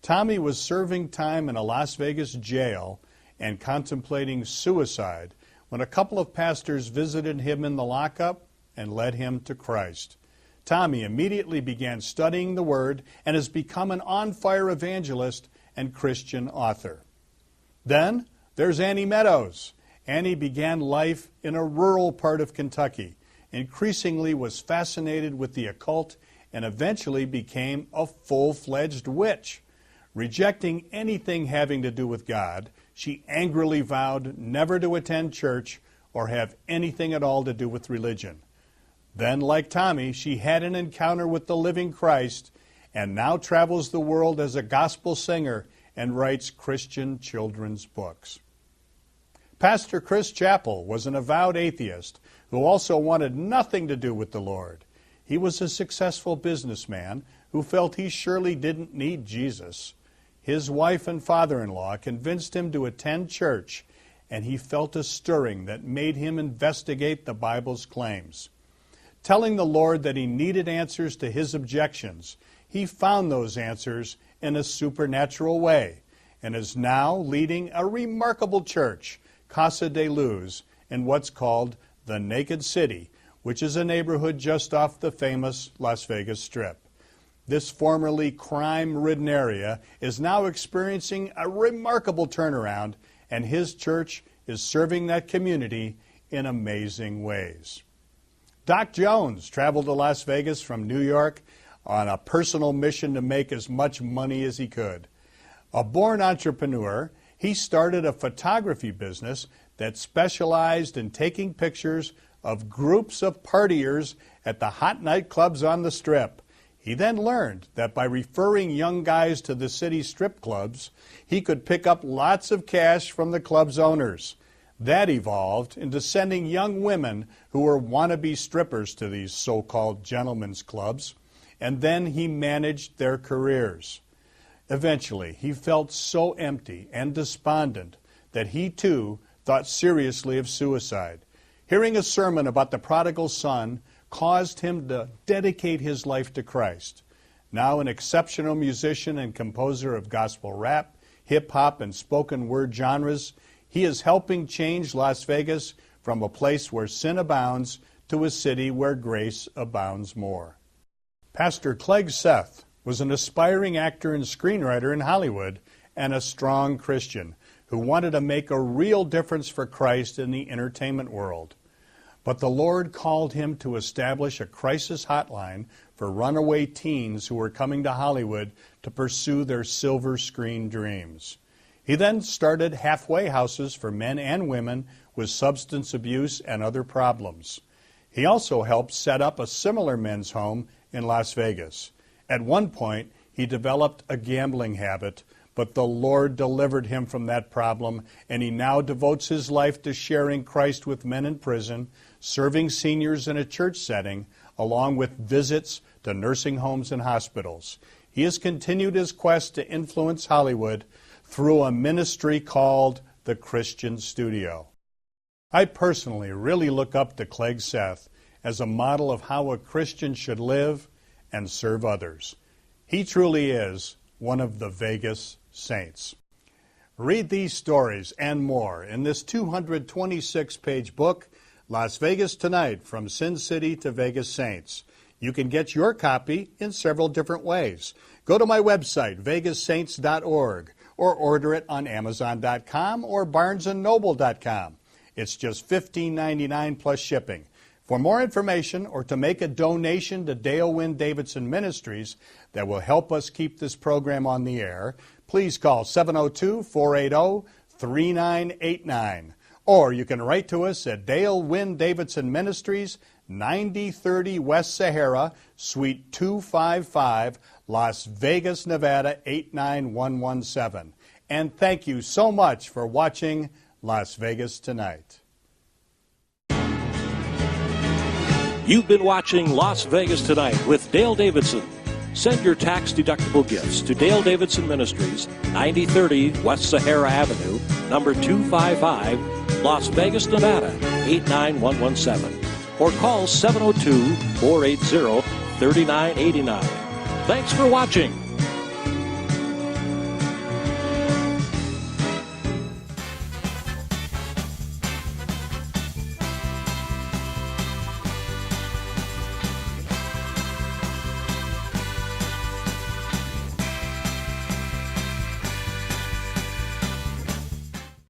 Tommy was serving time in a Las Vegas jail and contemplating suicide when a couple of pastors visited him in the lockup and led him to Christ. Tommy immediately began studying the Word and has become an on-fire evangelist and Christian author. Then there's Annie Meadows. Annie began life in a rural part of Kentucky, increasingly was fascinated with the occult, and eventually became a full-fledged witch. Rejecting anything having to do with God, she angrily vowed never to attend church or have anything at all to do with religion. Then, like Tommy, she had an encounter with the living Christ and now travels the world as a gospel singer and writes Christian children's books. Pastor Chris Chappell was an avowed atheist who also wanted nothing to do with the Lord. He was a successful businessman who felt he surely didn't need Jesus. His wife and father-in-law convinced him to attend church, and he felt a stirring that made him investigate the Bible's claims. Telling the Lord that he needed answers to his objections, he found those answers in a supernatural way and is now leading a remarkable church, Casa de Luz, in what's called the Naked City, which is a neighborhood just off the famous Las Vegas Strip. This formerly crime-ridden area is now experiencing a remarkable turnaround, and his church is serving that community in amazing ways. Doc Jones traveled to Las Vegas from New York on a personal mission to make as much money as he could. A born entrepreneur, he started a photography business that specialized in taking pictures of groups of partiers at the hot nightclubs on the Strip. He then learned that by referring young guys to the city's strip clubs, he could pick up lots of cash from the club's owners. That evolved into sending young women who were wannabe strippers to these so-called gentlemen's clubs, and then he managed their careers. Eventually, he felt so empty and despondent that he too thought seriously of suicide. Hearing a sermon about the prodigal son caused him to dedicate his life to Christ. Now an exceptional musician and composer of gospel rap, hip-hop, and spoken word genres, he is helping change Las Vegas from a place where sin abounds to a city where grace abounds more. Pastor Clegg Seth was an aspiring actor and screenwriter in Hollywood and a strong Christian who wanted to make a real difference for Christ in the entertainment world. But the Lord called him to establish a crisis hotline for runaway teens who were coming to Hollywood to pursue their silver screen dreams. He then started halfway houses for men and women with substance abuse and other problems. He also helped set up a similar men's home in Las Vegas. At one point, he developed a gambling habit, but the Lord delivered him from that problem, and he now devotes his life to sharing Christ with men in prison, serving seniors in a church setting, along with visits to nursing homes and hospitals. He has continued his quest to influence Hollywood through a ministry called the Christian Studio. I personally really look up to Clegg Seth as a model of how a Christian should live and serve others. He truly is one of the Vegas saints. Read these stories and more in this 226-page book, Las Vegas Tonight, From Sin City to Vegas Saints. You can get your copy in several different ways. Go to my website, vegassaints.org, or order it on Amazon.com or BarnesandNoble.com. It's just $15.99 plus shipping. For more information or to make a donation to Dale Wynn Davidson Ministries that will help us keep this program on the air, please call 702-480-3989. Or you can write to us at Dale Wynn Davidson Ministries, 9030 West Sahara, Suite 255, Las Vegas, Nevada 89117. And thank you so much for watching Las Vegas Tonight. You've been watching Las Vegas Tonight with Dale Davidson. Send your tax-deductible gifts to Dale Davidson Ministries, 9030 West Sahara Avenue, number 255, Las Vegas, Nevada, 89117. Or call 702-480-3989. Thanks for watching.